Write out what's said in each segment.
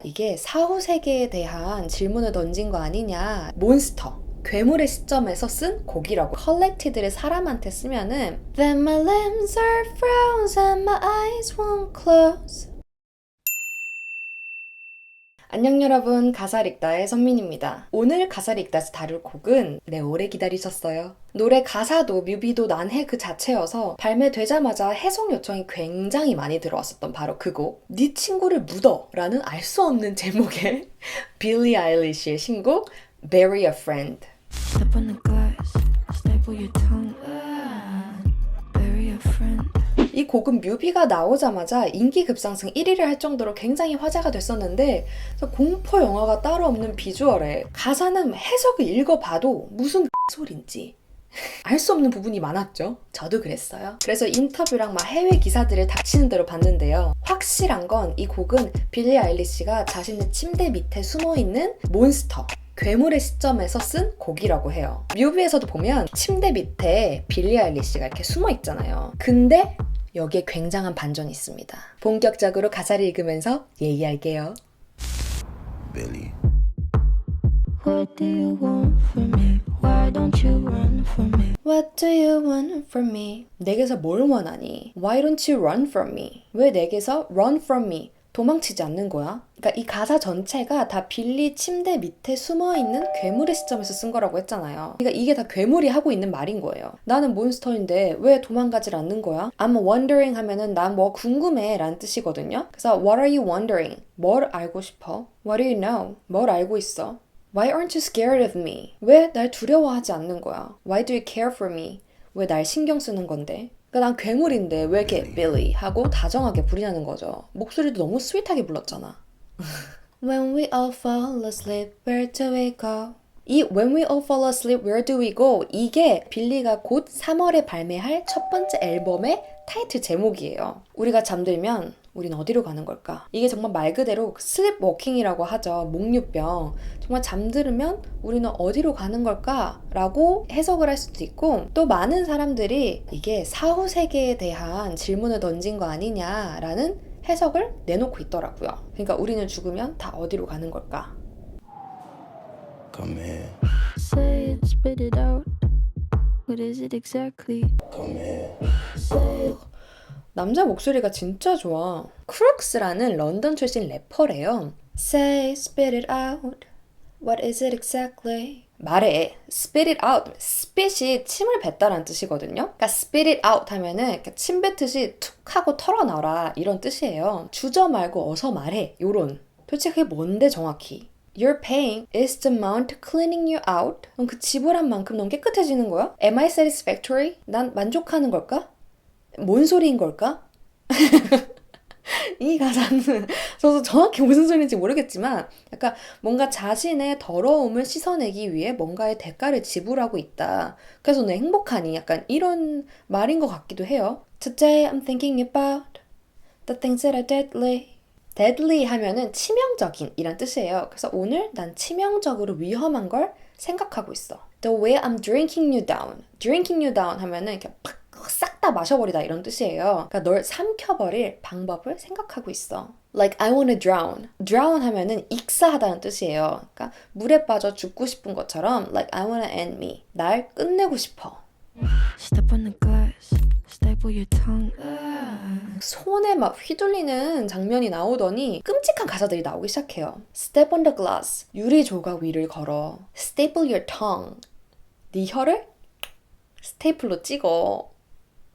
이게 사후세계에 대한 질문을 던진 거 아니냐. 몬스터, 괴물의 시점에서 쓴 곡이라고. 컬렉티드를 사람한테 쓰면은 Then my limbs are frozen, my eyes won't close. 안녕 여러분, 가사를 읽다의 선민입니다. 오늘 가사를 읽다에서 다룰 곡은 오래 기다리셨어요. 노래 가사도 뮤비도 난해 그 자체여서 발매되자마자 해석 요청이 굉장히 많이 들어왔었던 바로 그 곡. 네 친구를 묻어 라는 알 수 없는 제목의 빌리 아일리시의 신곡 Bury a Friend. Step on the glass, staple your tongue, bury a friend. 이 곡은 뮤비가 나오자마자 인기 급상승 1위를 할 정도로 굉장히 화제가 됐었는데 공포 영화가 따로 없는 비주얼에 가사는 해석을 읽어봐도 무슨 소린지 알 수 없는 부분이 많았죠. 저도 그랬어요. 그래서 인터뷰랑 막 해외 기사들을 닥치는 대로 봤는데요. 확실한 건 이 곡은 빌리 아일리시가 자신의 침대 밑에 숨어있는 몬스터, 괴물의 시점에서 쓴 곡이라고 해요. 뮤비에서도 보면 침대 밑에 빌리 아일리시가 이렇게 숨어 있잖아요. 근데 여기에 굉장한 반전이 있습니다. 본격적으로 가사를 읽으면서 얘기할게요. Billy. What do you want from me? Why don't you run from me? What do you want from me? 내게서 뭘 원하니? Why don't you run from me? 왜 내게서 run from me? 도망치지 않는 거야? 그러니까 이 가사 전체가 다 빌리 침대 밑에 숨어있는 괴물의 시점에서 쓴 거라고 했잖아요. 그러니까 이게 다 괴물이 하고 있는 말인 거예요. 나는 몬스터인데 왜 도망가질 않는 거야? I'm wondering 하면은 난 뭐 궁금해 라는 뜻이거든요. 그래서 What are you wondering? 뭘 알고 싶어? What do you know? 뭘 알고 있어? Why aren't you scared of me? 왜 날 두려워하지 않는 거야? Why do you care for me? 왜 날 신경 쓰는 건데? 그러니까 난 괴물인데 왜 이렇게 Billy 하고 다정하게 부리냐는 거죠. 목소리도 너무 스윗하게 불렀잖아. When we all fall asleep, where do we go? 이 When we all fall asleep, where do we go? 이게 빌리가 곧 3월에 발매할 첫 번째 앨범의 타이틀 제목이에요. 우리가 잠들면 우린 어디로 가는 걸까? 이게 정말 말 그대로 슬립워킹이라고 하죠. 목류병. 정말 잠들으면 우리는 어디로 가는 걸까? 라고 해석을 할 수도 있고, 또 많은 사람들이 이게 사후세계에 대한 질문을 던진 거 아니냐라는 해석을 내놓고 있더라고요. 그러니까 우리는 죽으면 다 어디로 가는 걸까? Come here. Say it, spit it out. What is it exactly? Come here. Say it. 남자 목소리가 진짜 좋아. 크룩스라는 런던 출신 래퍼래요. Say, spit it out. What is it exactly? 말해. spit it out. spit이 침을 뱉다라는 뜻이거든요. 그러니까 spit it out 하면은 침 뱉듯이 툭 하고 털어놔라 이런 뜻이에요. 주저 말고 어서 말해. 요런. 도대체 그게 뭔데 정확히? Your pain is the amount cleaning you out. 그럼 그 지불한 만큼 넌 깨끗해지는 거야? Am I satisfactory? 난 만족하는 걸까? 뭔 소리인 걸까? 이 가사는 저도 정확히 무슨 소리인지 모르겠지만 약간 뭔가 자신의 더러움을 씻어내기 위해 뭔가의 대가를 지불하고 있다. 그래서 너 행복하니? 약간 이런 말인 것 같기도 해요. Today I'm thinking about the things that are deadly. deadly 하면은 치명적인 이란 뜻이에요. 그래서 오늘 난 치명적으로 위험한 걸 생각하고 있어. The way I'm drinking you down. drinking you down 하면은 이렇게 싹 다 마셔버리다 이런 뜻이에요. 그러니까 널 삼켜버릴 방법을 생각하고 있어. Like I wanna drown. drown 하면은 익사하다는 뜻이에요. 그러니까 물에 빠져 죽고 싶은 것처럼 Like I wanna end me. 날 끝내고 싶어. Step on the glass, staple your tongue. 손에 막 휘둘리는 장면이 나오더니 끔찍한 가사들이 나오기 시작해요. Step on the glass. 유리 조각 위를 걸어. Staple your tongue. 네 혀를 스테이플로 찍어.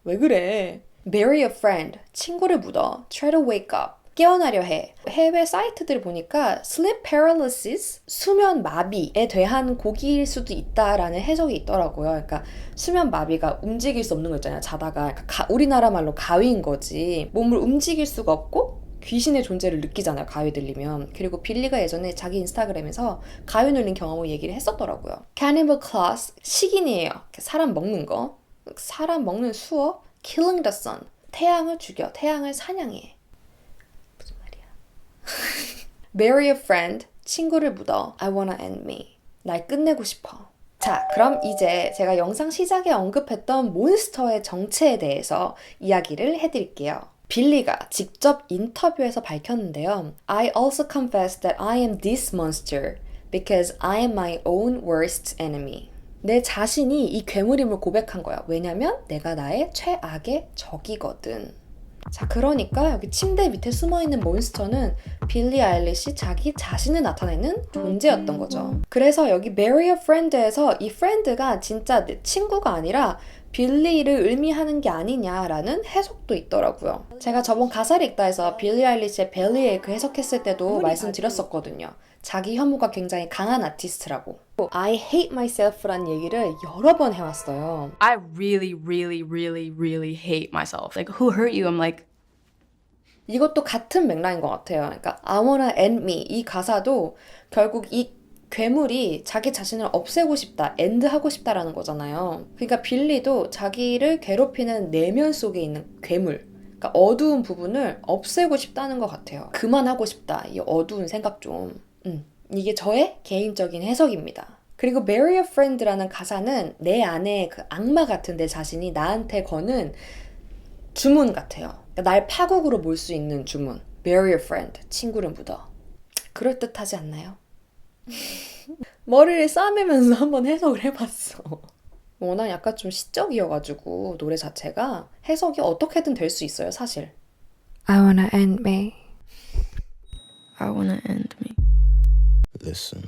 왜 그래? Bury a friend. 친구를 묻어. Try to wake up. 깨어나려 해. 해외 사이트들을 보니까 sleep paralysis, 수면 마비에 대한 곡일 수도 있다라는 해석이 있더라고요. 그러니까 수면 마비가 움직일 수 없는 거 있잖아요. 자다가 우리나라 말로 가위인 거지. 몸을 움직일 수가 없고 귀신의 존재를 느끼잖아요. 가위 들리면. 그리고 빌리가 예전에 자기 인스타그램에서 가위 눌린 경험을 얘기를 했었더라고요. Cannibal class, 식인이에요. 사람 먹는 거. 사람 먹는 수어, killing the sun. 태양을 죽여, 태양을 사냥해. 무슨 말이야? Bury a friend, 친구를 묻어. I wanna end me. 날 끝내고 싶어. 자, 그럼 이제 제가 영상 시작에 언급했던 몬스터의 정체에 대해서 이야기를 해드릴게요. 빌리가 직접 인터뷰에서 밝혔는데요. I also confess that I am this monster because I am my own worst enemy. 내 자신이 이 괴물임을 고백한 거야. 왜냐면 내가 나의 최악의 적이거든. 자, 그러니까 여기 침대 밑에 숨어있는 몬스터는 빌리 아일리시 자기 자신을 나타내는 존재였던 거죠. 그래서 여기 marry a friend에서 이 friend가 진짜 내 친구가 아니라 빌리를 의미하는 게 아니냐라는 해석도 있더라고요. 제가 저번 가사를 읽다 해서 빌리 아일리시의 벨리에이크 해석했을 때도 말씀드렸었거든요. 자기 혐오가 굉장히 강한 아티스트라고. I hate myself라는 얘기를 여러 번 해왔어요. I really, really, really, really hate myself. Like, who hurt you? I'm like, 이것도 같은 맥락인 것 같아요. 그러니까 I wanna end me 이 가사도 결국 이 괴물이 자기 자신을 없애고 싶다, 엔드하고 싶다라는 거잖아요. 그러니까 빌리도 자기를 괴롭히는 내면 속에 있는 괴물, 그러니까 어두운 부분을 없애고 싶다는 것 같아요. 그만하고 싶다, 이 어두운 생각 좀. 이게 저의 개인적인 해석입니다. 그리고 Marry a Friend라는 가사는 내 안에 그 악마 같은 내 자신이 나한테 거는 주문 같아요. 그러니까 날 파국으로 몰 수 있는 주문. Marry a Friend, 친구를 묻어. 그럴듯하지 않나요? 머리를 싸매면서 한번 해석을 해봤어. 워낙 약간 좀 시적이어가지고 노래 자체가 해석이 어떻게든 될 수 있어요, 사실. I wanna end me. I wanna end me. Listen.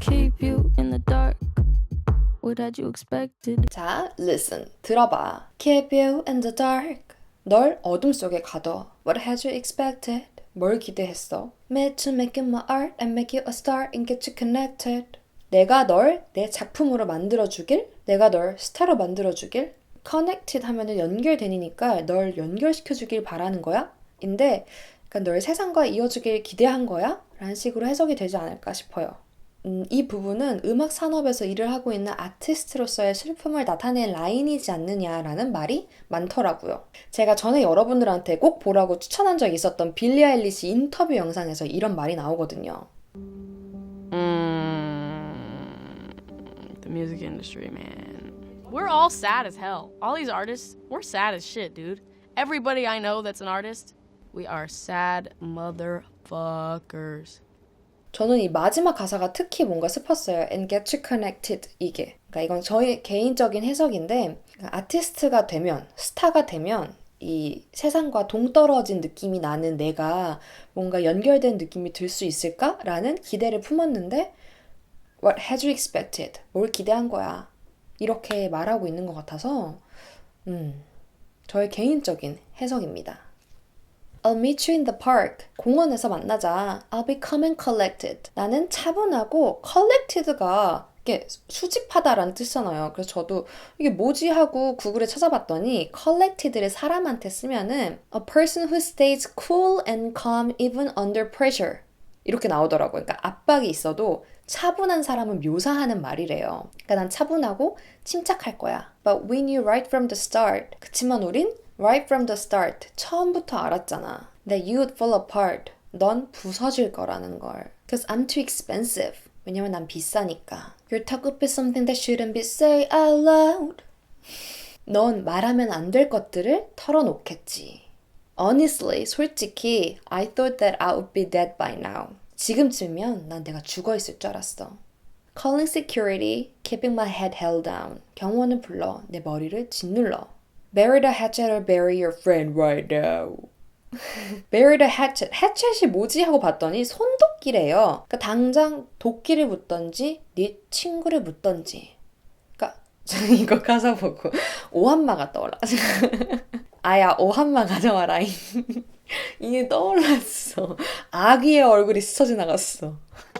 Keep you in the dark. What had you expected? 자, listen, 들어봐. Keep you in the dark. 널 어둠 속에 가둬. What had you expected? 뭘 기대했어? Made to make you my art and make you a star and get you connected. 내가 널 내 작품으로 만들어주길? 내가 널 스타로 만들어주길? Connected 하면은 연결되니까 널 연결시켜주길 바라는 거야? 인데 그러니까 널 세상과 이어주길 기대한 거야? 라는 식으로 해석이 되지 않을까 싶어요. 이 부분은 음악 산업에서 일을 하고 있는 아티스트로서의 슬픔을 나타낸 라인이지 않느냐라는 말이 많더라고요. 제가 전에 여러분들한테 꼭 보라고 추천한 적이 있었던 빌리 아일리시 인터뷰 영상에서 이런 말이 나오거든요. The music industry, man. We're all sad as hell. All these artists, we're sad as shit, dude. Everybody I know that's an artist, we are sad motherfuckers. 저는 이 마지막 가사가 특히 뭔가 슬펐어요. And get you connected 이게. 그러니까 이건 저의 개인적인 해석인데 아티스트가 되면, 스타가 되면 이 세상과 동떨어진 느낌이 나는 내가 뭔가 연결된 느낌이 들 수 있을까라는 기대를 품었는데 What had you expected? 뭘 기대한 거야? 이렇게 말하고 있는 것 같아서 저의 개인적인 해석입니다. I'll meet you in the park. 공원에서 만나자. I'll be calm and collected. 나는 차분하고 collected가 이게 수집하다라는 뜻이잖아요. 그래서 저도 이게 뭐지 하고 구글에 찾아봤더니 collected를 사람한테 쓰면은 a person who stays cool and calm even under pressure. 이렇게 나오더라고요. 그러니까 압박이 있어도 차분한 사람을 묘사하는 말이래요. 그러니까 난 차분하고 침착할 거야. But we knew right from the start. 그치만 우린 right from the start. 처음부터 알았잖아. That you would fall apart. 넌 부서질 거라는 걸. Because I'm too expensive. 왜냐면 난 비싸니까. Your talk would be something that shouldn't be said out loud. 넌 말하면 안 될 것들을 털어놓겠지. Honestly, 솔직히, I thought that I would be dead by now. 지금쯤이면 난 내가 죽어 있을 줄 알았어. Calling security, keeping my head held down. 경호원을 불러 내 머리를 짓눌러. Bury the hatchet or bury your friend right now. Bury the hatchet. hatchet이 뭐지? 하고 봤더니 손도끼래요. 그러니까 당장 도끼를 묻던지 네 친구를 묻던지. 그러니까 저는 이거 가사 보고 오한마가 떠올라. 아야 오한마 가져와라. 이게 떠올랐어. 아기의 얼굴이 스쳐 지나갔어.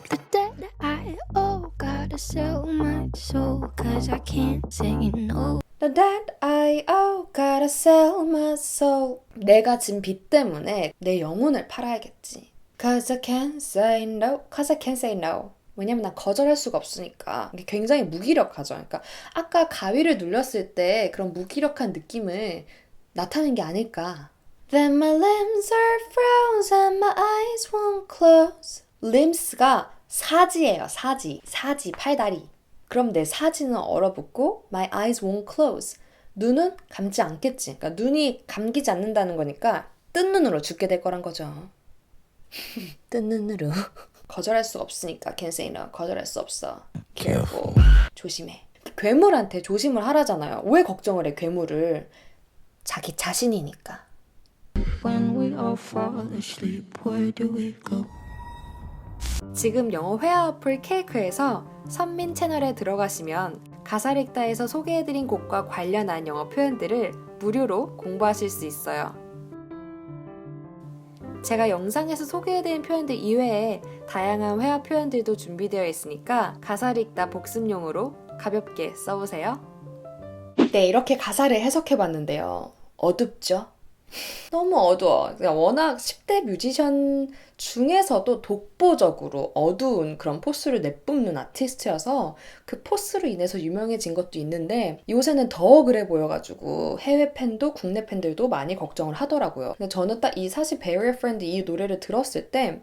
The debt I owe, gotta sell my soul, cause I can't say no. The debt I owe, gotta sell my soul. 내가 진 빚 때문에 내 영혼을 팔아야겠지. Cause I can't say no, cause I can't say no. 왜냐면 난 거절할 수가 없으니까. 이게 굉장히 무기력하죠. 그러니까 아까 가위를 눌렸을 때 그런 무기력한 느낌을 나타낸 게 아닐까. Then my limbs are frozen, my eyes won't close. limbs가 사지예요, 사지. 사지, 팔다리. 그럼 내 사지는 얼어붙고 my eyes won't close. 눈은 감지 않겠지. 그러니까 눈이 감기지 않는다는 거니까 뜬 눈으로 죽게 될 거란 거죠. 뜬 눈으로. 거절할 수가 없으니까 can't say no. 거절할 수 없어. careful. 조심해. 괴물한테 조심을 하라잖아요. 왜 걱정을 해, 괴물을. 자기 자신이니까. When we all fall asleep, where do we go? 지금 영어 회화 어플 케이크에서 선민 채널에 들어가시면 가사릭다에서 소개해드린 곡과 관련한 영어 표현들을 무료로 공부하실 수 있어요. 제가 영상에서 소개해드린 표현들 이외에 다양한 회화 표현들도 준비되어 있으니까 가사릭다 복습용으로 가볍게 써보세요. 네, 이렇게 가사를 해석해봤는데요. 어둡죠? 너무 어두워. 워낙 10대 뮤지션 중에서도 독보적으로 어두운 그런 포스를 내뿜는 아티스트여서 그 포스로 인해서 유명해진 것도 있는데 요새는 더 그래 보여가지고 해외 팬도 국내 팬들도 많이 걱정을 하더라고요. 근데 저는 딱 이 사실 Very Friend 이 노래를 들었을 때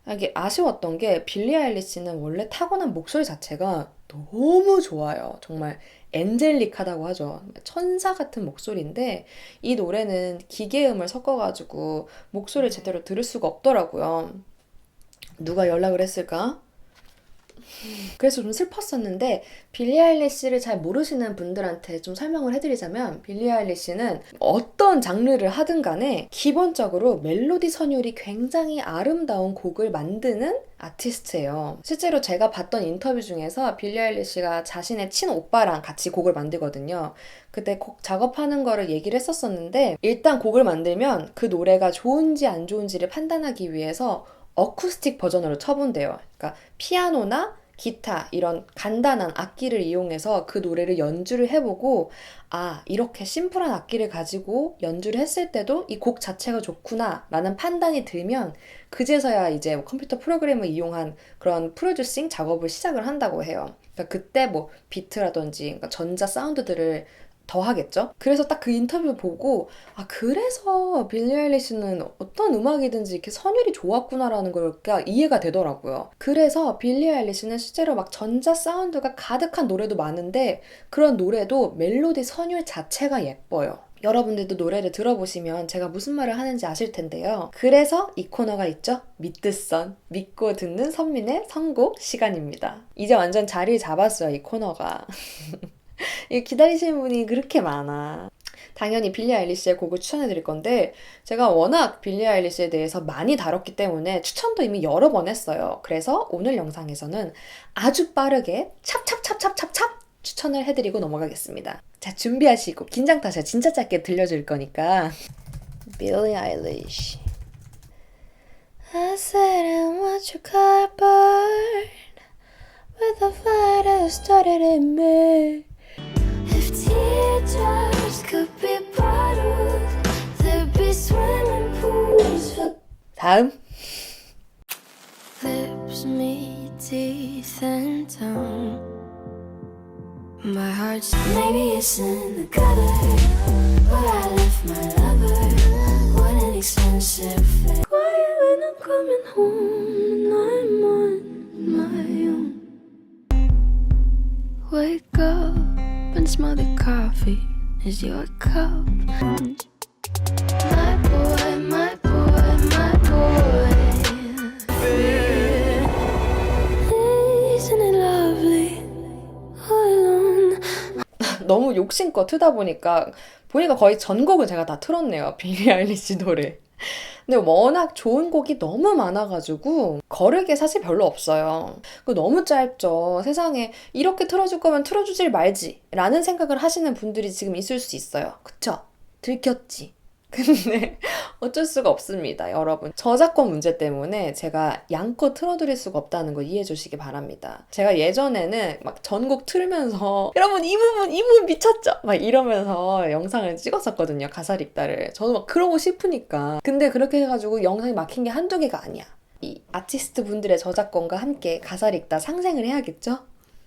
이게 아쉬웠던 게 빌리 아일리시는 원래 타고난 목소리 자체가 너무 좋아요. 정말 엔젤릭하다고 하죠. 천사 같은 목소리인데 이 노래는 기계음을 섞어가지고 목소리를 제대로 들을 수가 없더라고요. 누가 연락을 했을까? 그래서 좀 슬펐었는데 빌리 아일리시를 잘 모르시는 분들한테 좀 설명을 해드리자면 빌리 아일리시는 어떤 장르를 하든 간에 기본적으로 멜로디 선율이 굉장히 아름다운 곡을 만드는 아티스트예요. 실제로 제가 봤던 인터뷰 중에서 빌리 아일리시가 자신의 친오빠랑 같이 곡을 만들거든요. 그때 곡 작업하는 거를 얘기를 했었었는데 일단 곡을 만들면 그 노래가 좋은지 안 좋은지를 판단하기 위해서 어쿠스틱 버전으로 쳐본대요. 그러니까 피아노나 기타 이런 간단한 악기를 이용해서 그 노래를 연주를 해보고 아, 이렇게 심플한 악기를 가지고 연주를 했을 때도 이 곡 자체가 좋구나 라는 판단이 들면 그제서야 이제 컴퓨터 프로그램을 이용한 그런 프로듀싱 작업을 시작을 한다고 해요. 그러니까 그때 뭐 비트라든지 그러니까 전자 사운드들을 더 하겠죠? 그래서 딱 그 인터뷰 보고 아 그래서 빌리 아일리시는 어떤 음악이든지 이렇게 선율이 좋았구나라는 걸 이해가 되더라고요. 그래서 빌리 아일리시는 실제로 막 전자 사운드가 가득한 노래도 많은데 그런 노래도 멜로디 선율 자체가 예뻐요. 여러분들도 노래를 들어보시면 제가 무슨 말을 하는지 아실 텐데요. 그래서 이 코너가 있죠. 믿듯선, 믿고 듣는 선민의 선곡 시간입니다. 이제 완전 자리를 잡았어요, 이 코너가. 기다리시는 분이 그렇게 많아. 당연히 빌리 아일리시의 곡을 추천해 드릴 건데 제가 워낙 빌리 아일리시에 대해서 많이 다뤘기 때문에 추천도 이미 여러 번 했어요. 그래서 오늘 영상에서는 아주 빠르게 찹찹찹찹찹찹 추천을 해드리고 넘어가겠습니다. 자, 준비하시고 긴장 타셔. 진짜 짧게 들려줄 거니까. 빌리 아일리시 I said I want your car burn with a fire that started in me. If teardrops could be bottles, there'd be swimming pools. 다음. Lips meet teeth and tongue. My heart's maybe it's in the gutter where I left my lover. What an expensive thing. Quiet when I'm coming home and I'm on my own. Wake up and smell the coffee. Is your cup? My boy, my boy, my boy. Isn't it lovely? All alone. 너무 욕심껏 트다 보니까 거의 전곡을 제가 다 틀었네요. 빌리 아일리시 노래. 근데 워낙 좋은 곡이 너무 많아가지고 거를 게 사실 별로 없어요. 너무 짧죠. 세상에 이렇게 틀어줄 거면 틀어주질 말지 라는 생각을 하시는 분들이 지금 있을 수 있어요. 그쵸? 들켰지? 근데 어쩔 수가 없습니다, 여러분. 저작권 문제 때문에 제가 양껏 틀어드릴 수가 없다는 거 이해해 주시기 바랍니다. 제가 예전에는 막 전곡 틀면서 여러분 이 부분 미쳤죠? 막 이러면서 영상을 찍었었거든요, 가사립다를. 저도 막 그러고 싶으니까. 근데 그렇게 해가지고 영상이 막힌 게 한두 개가 아니야. 이 아티스트 분들의 저작권과 함께 가사릭다 상생을 해야겠죠?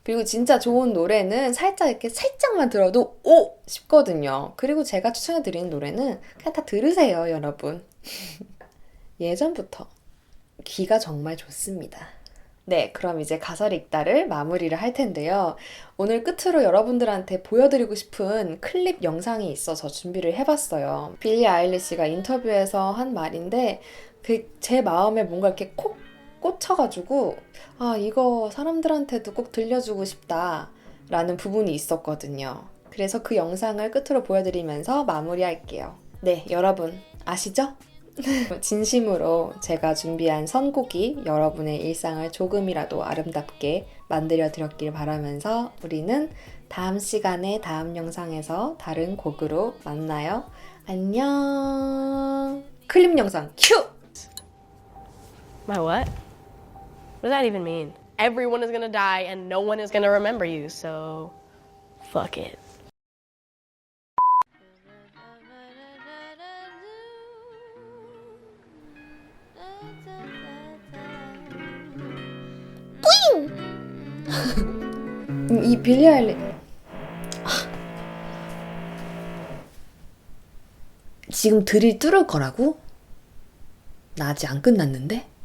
그리고 진짜 좋은 노래는 살짝만 들어도 오! 싶거든요. 그리고 제가 추천해드리는 노래는 그냥 다 들으세요, 여러분. 예전부터 귀가 정말 좋습니다. 네, 그럼 이제 가설 읽다를 마무리를 할 텐데요. 오늘 끝으로 여러분들한테 보여드리고 싶은 클립 영상이 있어서 준비를 해봤어요. 빌리 아일리시가 인터뷰에서 한 말인데 제 마음에 뭔가 이렇게 콕 꽂혀가지고 아, 이거 사람들한테도 꼭 들려주고 싶다라는 부분이 있었거든요. 그래서 그 영상을 끝으로 보여드리면서 마무리할게요. 네, 여러분 아시죠? 진심으로 제가 준비한 선곡이 여러분의 일상을 조금이라도 아름답게 만들어 드렸길 바라면서 우리는 다음 시간에 다음 영상에서 다른 곡으로 만나요. 안녕. 클립 영상 큐! My what? What does that even mean? Everyone is gonna die and no one is gonna remember you, so fuck it. 이 빌리 아일리 지금 드릴 뚫을 거라고? 나 아직 안 끝났는데?